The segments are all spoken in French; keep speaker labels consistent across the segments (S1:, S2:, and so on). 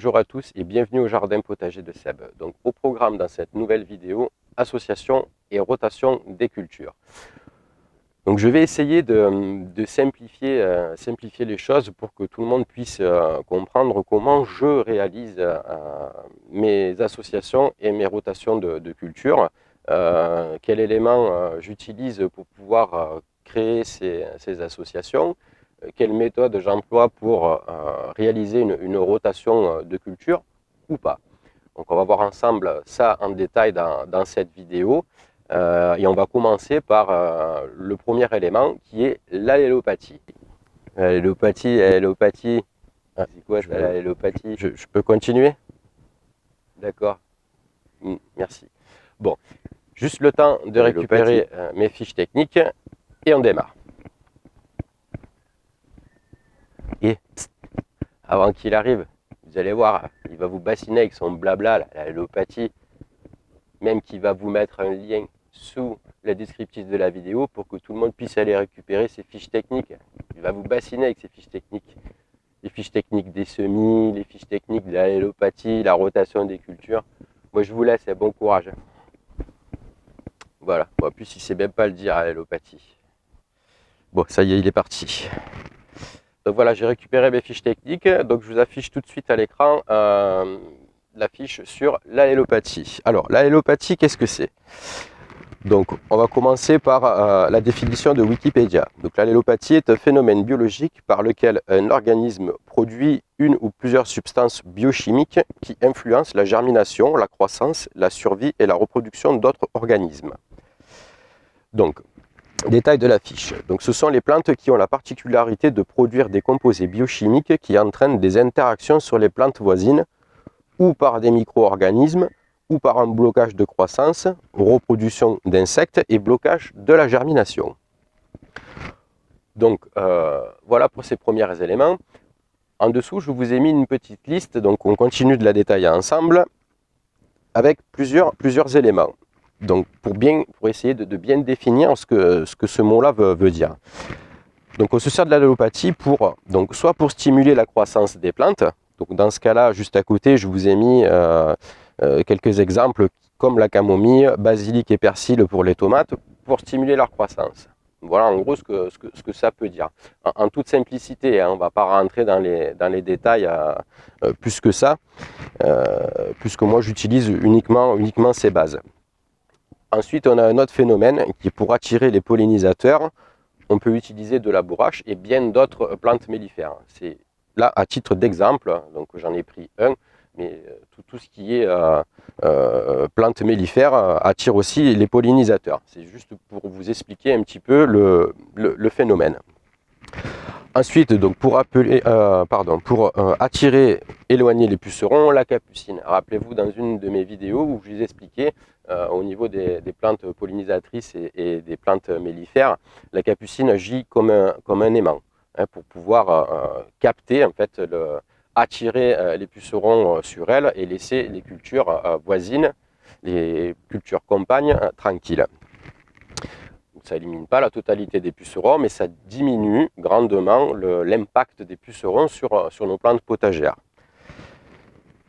S1: Bonjour à tous et bienvenue au jardin potager de Seb. Donc au programme dans cette nouvelle vidéo, association et rotation des cultures. Donc je vais essayer de simplifier les choses pour que tout le monde puisse comprendre comment je réalise mes associations et mes rotations de cultures. Quel élément j'utilise pour pouvoir créer ces associations. Quelle méthode j'emploie pour réaliser une rotation de culture ou pas. Donc on va voir ensemble ça en détail dans cette vidéo. Et on va commencer par le premier élément qui est l'allélopathie. L'allélopathie, c'est quoi l'allélopathie? Je peux continuer? D'accord. Merci. Bon, juste le temps de récupérer mes fiches techniques et on démarre. Et avant qu'il arrive, vous allez voir, il va vous bassiner avec son blabla, l'allélopathie, même qu'il va vous mettre un lien sous la descriptif de la vidéo pour que tout le monde puisse aller récupérer ses fiches techniques. Il va vous bassiner avec ses fiches techniques. Les fiches techniques des semis, les fiches techniques de l'allélopathie, la rotation des cultures. Moi je vous laisse et bon courage. Voilà, en plus il ne sait même pas le dire, l'allélopathie. Bon, ça y est, il est parti. Donc voilà, j'ai récupéré mes fiches techniques, donc je vous affiche tout de suite à l'écran la fiche sur l'allélopathie. Alors, l'allélopathie, qu'est-ce que c'est? Donc, on va commencer par la définition de Wikipédia. Donc, l'allélopathie est un phénomène biologique par lequel un organisme produit une ou plusieurs substances biochimiques qui influencent la germination, la croissance, la survie et la reproduction d'autres organismes. Donc, détail de la fiche. Donc, ce sont les plantes qui ont la particularité de produire des composés biochimiques qui entraînent des interactions sur les plantes voisines ou par des micro-organismes ou par un blocage de croissance, reproduction d'insectes et blocage de la germination. Donc, voilà pour ces premiers éléments. En dessous, je vous ai mis une petite liste, donc on continue de la détailler ensemble avec plusieurs éléments. Donc, pour essayer de bien définir ce que ce mot-là veut dire. Donc, on se sert de l'allélopathie soit pour stimuler la croissance des plantes. Donc, dans ce cas-là, juste à côté, je vous ai mis quelques exemples comme la camomille, basilic et persil pour les tomates, pour stimuler leur croissance. Voilà en gros ce que ça peut dire. En toute simplicité, hein, on ne va pas rentrer dans les détails plus que ça, puisque moi j'utilise uniquement ces bases. Ensuite, on a un autre phénomène qui est pour attirer les pollinisateurs. On peut utiliser de la bourrache et bien d'autres plantes mellifères. C'est là à titre d'exemple, donc j'en ai pris un, mais tout ce qui est plantes mellifères attire aussi les pollinisateurs. C'est juste pour vous expliquer un petit peu le phénomène. Ensuite, donc pour attirer, éloigner les pucerons, la capucine. Rappelez-vous dans une de mes vidéos où je vous expliquais au niveau des plantes pollinisatrices et des plantes mellifères, la capucine agit comme un aimant hein, pour pouvoir capter, en fait, attirer les pucerons sur elle et laisser les cultures voisines, les cultures compagnes tranquilles. Ça élimine pas la totalité des pucerons, mais ça diminue grandement l'impact des pucerons sur nos plantes potagères.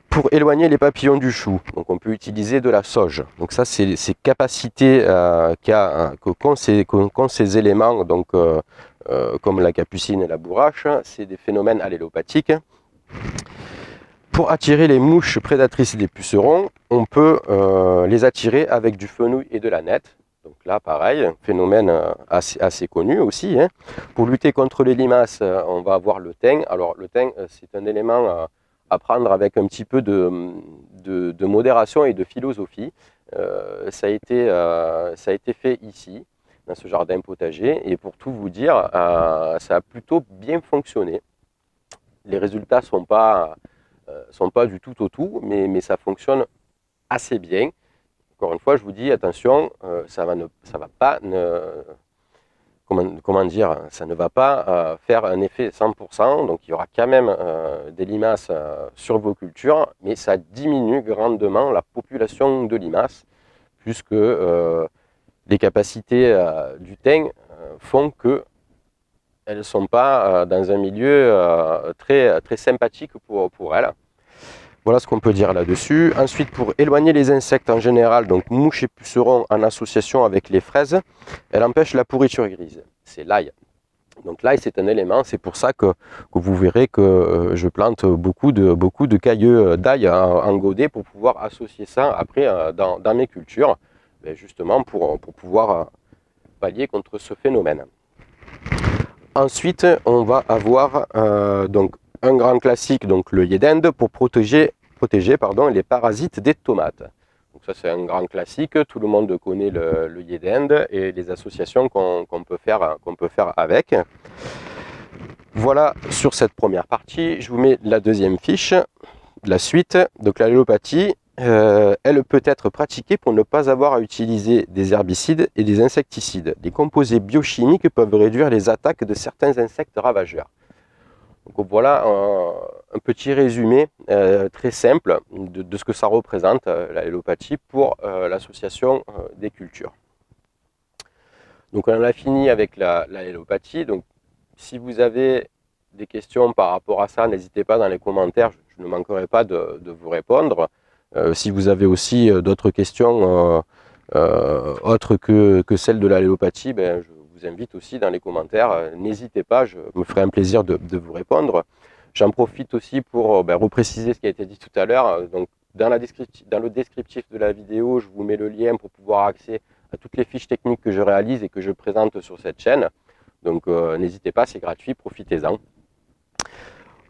S1: Pour éloigner les papillons du chou, donc on peut utiliser de la sauge. Donc ça, c'est ces capacités qu'ont ces éléments, donc, comme la capucine et la bourrache, c'est des phénomènes allélopathiques. Pour attirer les mouches prédatrices des pucerons, on peut les attirer avec du fenouil et de la nette. Donc là, pareil, un phénomène assez connu aussi. Hein. Pour lutter contre les limaces, on va avoir le thym. Alors le thym, c'est un élément à prendre avec un petit peu de modération et de philosophie. Ça a été fait ici, dans ce jardin potager. Et pour tout vous dire, ça a plutôt bien fonctionné. Les résultats ne sont pas du tout au tout, mais ça fonctionne assez bien. Encore une fois, je vous dis, attention, ça ne va pas faire un effet 100%, donc il y aura quand même des limaces sur vos cultures, mais ça diminue grandement la population de limaces, puisque les capacités du thym font qu'elles ne sont pas dans un milieu très sympathique pour elles. Voilà ce qu'on peut dire là-dessus. Ensuite, pour éloigner les insectes en général, donc mouches et pucerons en association avec les fraises, elle empêche la pourriture grise. C'est l'ail. Donc l'ail, c'est un élément, c'est pour ça que vous verrez que je plante beaucoup de cailleux d'ail en godet pour pouvoir associer ça après dans mes cultures, justement pour pouvoir pallier contre ce phénomène. Ensuite, on va avoir donc un grand classique, donc le Yedend, pour protéger les parasites des tomates. Donc ça, c'est un grand classique, tout le monde connaît le Yedend et les associations qu'on peut faire avec. Voilà sur cette première partie. Je vous mets la deuxième fiche, la suite. Donc l'allélopathie, elle peut être pratiquée pour ne pas avoir à utiliser des herbicides et des insecticides. Les composés biochimiques peuvent réduire les attaques de certains insectes ravageurs. Donc voilà un petit résumé très simple de ce que ça représente, l'allélopathie, pour l'association des cultures. Donc on en a fini avec l'allélopathie. Donc si vous avez des questions par rapport à ça, n'hésitez pas dans les commentaires, je ne manquerai pas de vous répondre. Si vous avez aussi d'autres questions autres que celles de l'allélopathie, je vous invite aussi dans les commentaires. N'hésitez pas, je me ferai un plaisir de vous répondre. J'en profite aussi pour repréciser ce qui a été dit tout à l'heure. Donc, dans le descriptif de la vidéo, je vous mets le lien pour pouvoir avoir accès à toutes les fiches techniques que je réalise et que je présente sur cette chaîne. Donc n'hésitez pas, c'est gratuit, profitez-en.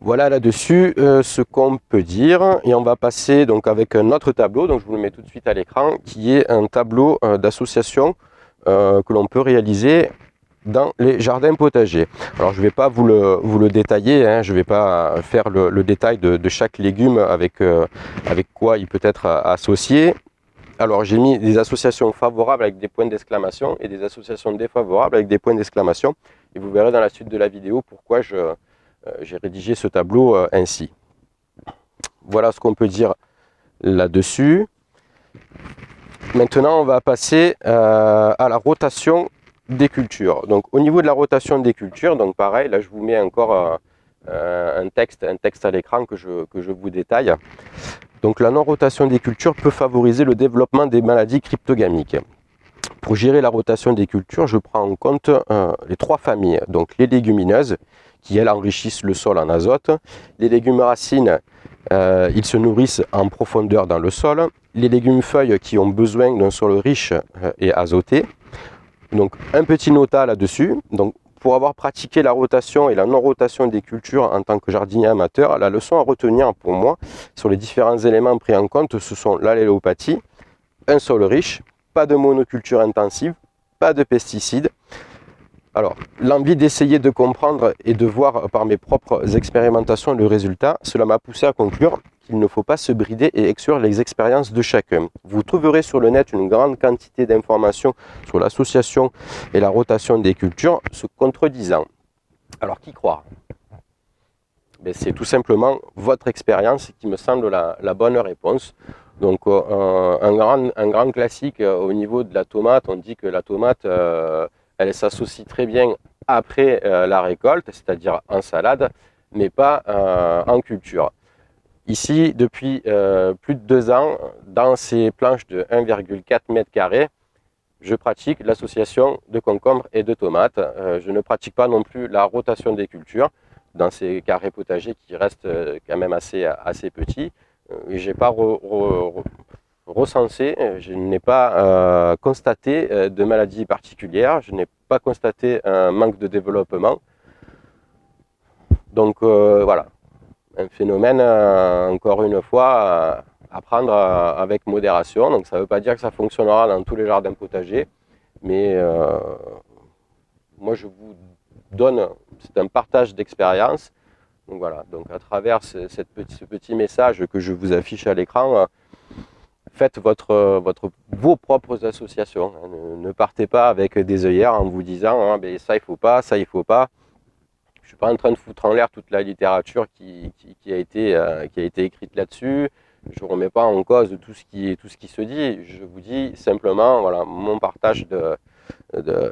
S1: Voilà là-dessus ce qu'on peut dire. Et on va passer donc avec un autre tableau, donc je vous le mets tout de suite à l'écran, qui est un tableau d'association que l'on peut réaliser dans les jardins potagers. Alors je ne vais pas vous le détailler, hein, je ne vais pas faire le détail de chaque légume avec quoi il peut être associé. Alors j'ai mis des associations favorables avec des points d'exclamation et des associations défavorables avec des points d'exclamation. Et vous verrez dans la suite de la vidéo pourquoi j'ai rédigé ce tableau ainsi. Voilà ce qu'on peut dire là-dessus. Maintenant on va passer à la rotation des cultures. Donc au niveau de la rotation des cultures, donc pareil, là je vous mets encore un texte à l'écran que je vous détaille. Donc la non-rotation des cultures peut favoriser le développement des maladies cryptogamiques. Pour gérer la rotation des cultures, je prends en compte les trois familles. Donc les légumineuses, qui elles enrichissent le sol en azote. Les légumes racines, ils se nourrissent en profondeur dans le sol. Les légumes feuilles qui ont besoin d'un sol riche et azoté. Donc un petit nota là-dessus. Donc pour avoir pratiqué la rotation et la non-rotation des cultures en tant que jardinier amateur, la leçon à retenir pour moi sur les différents éléments pris en compte, ce sont l'allélopathie, un sol riche, pas de monoculture intensive, pas de pesticides. Alors, l'envie d'essayer de comprendre et de voir par mes propres expérimentations le résultat, cela m'a poussé à conclure qu'il ne faut pas se brider et exclure les expériences de chacun. Vous trouverez sur le net une grande quantité d'informations sur l'association et la rotation des cultures se contredisant. Alors, qui croire? C'est tout simplement votre expérience qui me semble la bonne réponse. Donc, un grand classique au niveau de la tomate, on dit que la tomate, elle s'associe très bien après la récolte, c'est-à-dire en salade, mais pas en culture. Ici, depuis plus de 2 ans, dans ces planches de 1,4 m², je pratique l'association de concombres et de tomates. Je ne pratique pas non plus la rotation des cultures dans ces carrés potagers qui restent quand même assez petits. Je n'ai pas recensé, je n'ai pas constaté de maladie particulière, je n'ai pas constaté un manque de développement. Donc voilà, un phénomène, encore une fois, à prendre avec modération. Donc ça ne veut pas dire que ça fonctionnera dans tous les jardins potagers, mais moi je vous donne, c'est un partage d'expérience. Donc voilà, donc à travers ce petit message que je vous affiche à l'écran, faites vos propres associations. Ne partez pas avec des œillères en vous disant ça il faut pas, ça il faut pas. Je ne suis pas en train de foutre en l'air toute la littérature qui a été écrite là-dessus. Je ne remets pas en cause tout ce qui se dit. Je vous dis simplement voilà, mon partage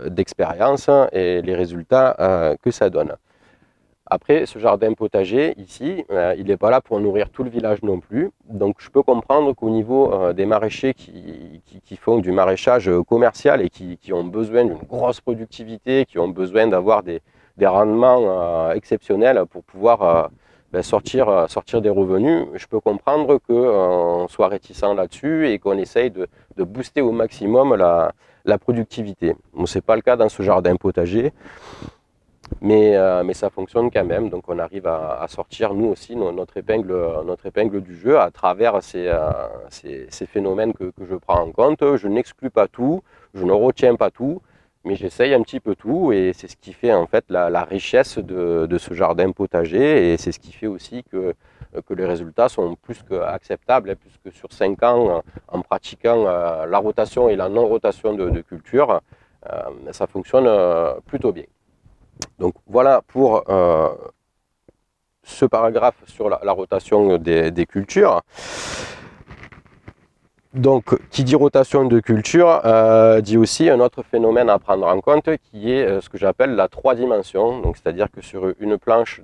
S1: d'expérience et les résultats que ça donne. Après, ce jardin potager, ici, il n'est pas là pour nourrir tout le village non plus. Donc, je peux comprendre qu'au niveau des maraîchers qui font du maraîchage commercial et qui ont besoin d'une grosse productivité, qui ont besoin d'avoir des rendements exceptionnels pour pouvoir sortir des revenus, je peux comprendre qu'on soit réticent là-dessus et qu'on essaye de booster au maximum la productivité. Bon, ce n'est pas le cas dans ce jardin potager. Mais ça fonctionne quand même, donc on arrive à sortir nous aussi notre épingle du jeu à travers ces phénomènes que je prends en compte. Je n'exclus pas tout, je ne retiens pas tout, mais j'essaye un petit peu tout et c'est ce qui fait en fait la richesse de ce jardin potager et c'est ce qui fait aussi que les résultats sont plus qu'acceptables, puisque sur 5 ans, en pratiquant la rotation et la non-rotation de culture, ça fonctionne plutôt bien. Donc voilà pour ce paragraphe sur la rotation des cultures. Donc, qui dit rotation de culture dit aussi un autre phénomène à prendre en compte qui est ce que j'appelle la 3 dimensions. Donc, c'est-à-dire que sur une planche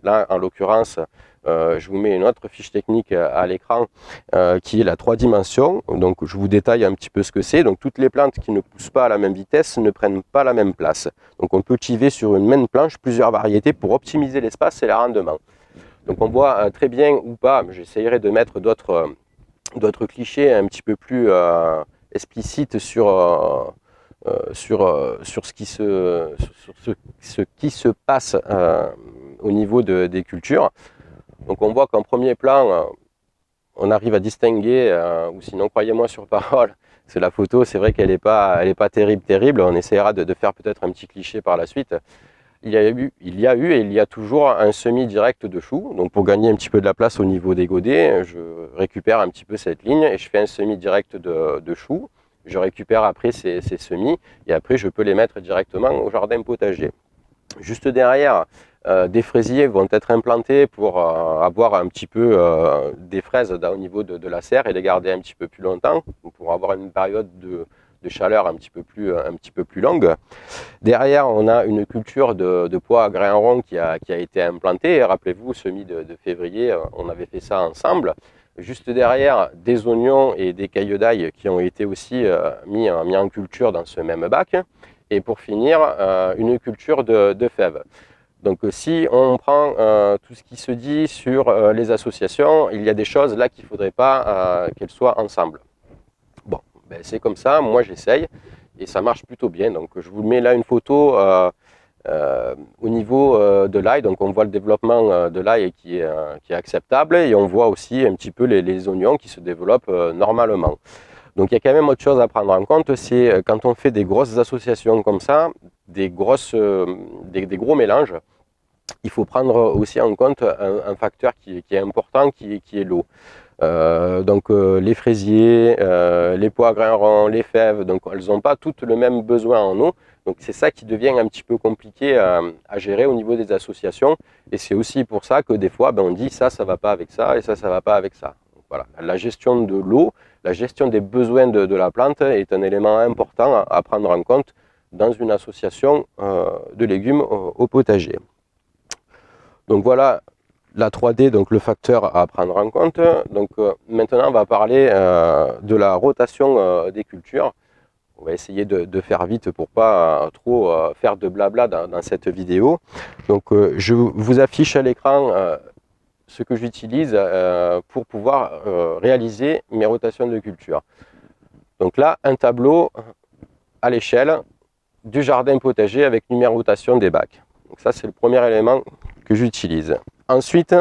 S1: là en l'occurrence, je vous mets une autre fiche technique à l'écran qui est la 3 dimensions. Donc, je vous détaille un petit peu ce que c'est. Donc, toutes les plantes qui ne poussent pas à la même vitesse ne prennent pas la même place. Donc, on peut cultiver sur une même planche plusieurs variétés pour optimiser l'espace et le rendement. Donc, on voit très bien ou pas, j'essayerai de mettre d'autres clichés un petit peu plus explicites sur ce qui se passe au niveau des cultures. Donc on voit qu'en premier plan, on arrive à distinguer, ou sinon croyez-moi sur parole, c'est la photo, c'est vrai qu'elle n'est pas terrible, on essaiera de faire peut-être un petit cliché par la suite. Il y a eu et il y a toujours un semi-direct de choux. Donc pour gagner un petit peu de la place au niveau des godets, je récupère un petit peu cette ligne et je fais un semi-direct de choux. Je récupère après ces semis et après je peux les mettre directement au jardin potager. Juste derrière, des fraisiers vont être implantés pour avoir un petit peu des fraises au niveau de la serre et les garder un petit peu plus longtemps, pour avoir une période de chaleur un petit peu plus longue. Derrière, on a une culture de pois à grains ronds qui a été implantée. Rappelez-vous, semis de février, on avait fait ça ensemble. Juste derrière, des oignons et des cailloux d'ail qui ont été aussi mis en culture dans ce même bac. Et pour finir, une culture de fèves. Donc si on prend tout ce qui se dit sur les associations, il y a des choses là qu'il ne faudrait pas qu'elles soient ensemble. Bon, ben c'est comme ça, moi j'essaye et ça marche plutôt bien. Donc je vous mets là une photo au niveau de l'ail. Donc on voit le développement de l'ail qui est acceptable et on voit aussi un petit peu les oignons qui se développent normalement. Donc il y a quand même autre chose à prendre en compte, c'est quand on fait des grosses associations comme ça, des gros mélanges, il faut prendre aussi en compte un facteur qui est important, qui est l'eau. Donc les fraisiers, les pois à grains ronds, les fèves, donc elles n'ont pas toutes le même besoin en eau. Donc c'est ça qui devient un petit peu compliqué à gérer au niveau des associations. Et c'est aussi pour ça que des fois on dit ça va pas avec ça et ça va pas avec ça. Donc, voilà. La gestion de l'eau, la gestion des besoins de la plante est un élément important à prendre en compte dans une association de légumes au potager. Donc voilà la 3D, donc le facteur à prendre en compte. Donc maintenant on va parler de la rotation des cultures. On va essayer de faire vite pour pas trop faire de blabla dans cette vidéo. Donc je vous affiche à l'écran ce que j'utilise pour pouvoir réaliser mes rotations de culture. Donc là, un tableau à l'échelle du jardin potager avec numérotation des bacs. Donc ça, c'est le premier élément que j'utilise. Ensuite,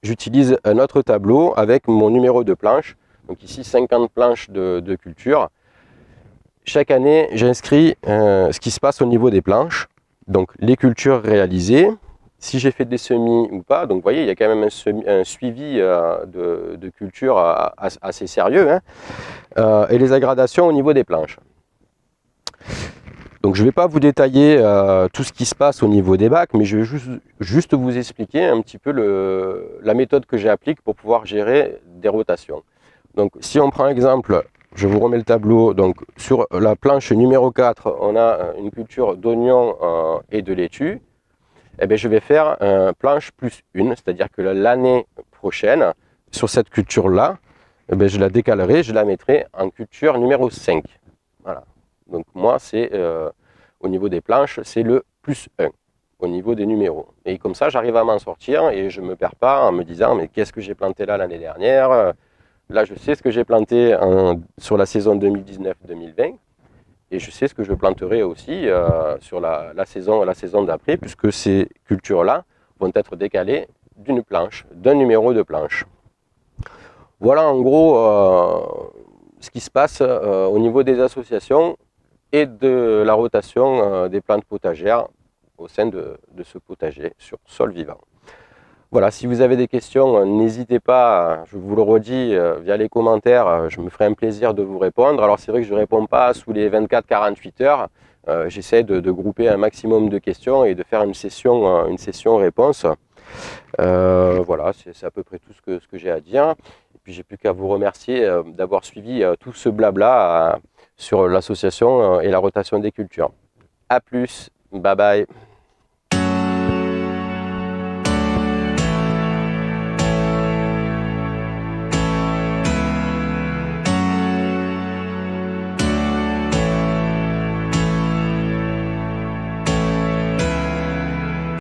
S1: j'utilise un autre tableau avec mon numéro de planche. Donc ici, 50 planches de culture. Chaque année, j'inscris ce qui se passe au niveau des planches. Donc les cultures réalisées, si j'ai fait des semis ou pas. Donc vous voyez, il y a quand même un suivi de culture assez sérieux. Et les agradations au niveau des planches. Donc je ne vais pas vous détailler tout ce qui se passe au niveau des bacs, mais je vais juste vous expliquer un petit peu la méthode que j'applique pour pouvoir gérer des rotations. Donc si on prend exemple, je vous remets le tableau, donc sur la planche numéro 4, on a une culture d'oignons et de laitue. eh bien, je vais faire planche plus 1, c'est-à-dire que l'année prochaine, sur cette culture-là, eh bien, je la décalerai, je la mettrai en culture numéro 5. Voilà. Donc moi, c'est au niveau des planches, c'est le plus 1 au niveau des numéros. Et comme ça, j'arrive à m'en sortir et je ne me perds pas en me disant mais qu'est-ce que j'ai planté là l'année dernière? Là, je sais ce que j'ai planté sur la saison 2019-2020 et je sais ce que je planterai aussi sur la saison d'après, puisque ces cultures-là vont être décalées d'une planche, d'un numéro de planche. Voilà en gros ce qui se passe au niveau des associations et de la rotation des plantes potagères au sein de ce potager sur sol vivant. Voilà, si vous avez des questions, n'hésitez pas, je vous le redis, via les commentaires, je me ferai un plaisir de vous répondre. Alors c'est vrai que je ne réponds pas sous les 24-48 heures, j'essaie de grouper un maximum de questions et de faire une session réponse. Voilà, c'est à peu près tout ce que j'ai à dire. Et puis j'ai plus qu'à vous remercier d'avoir suivi tout ce blabla sur l'association et la rotation des cultures. A plus, bye bye.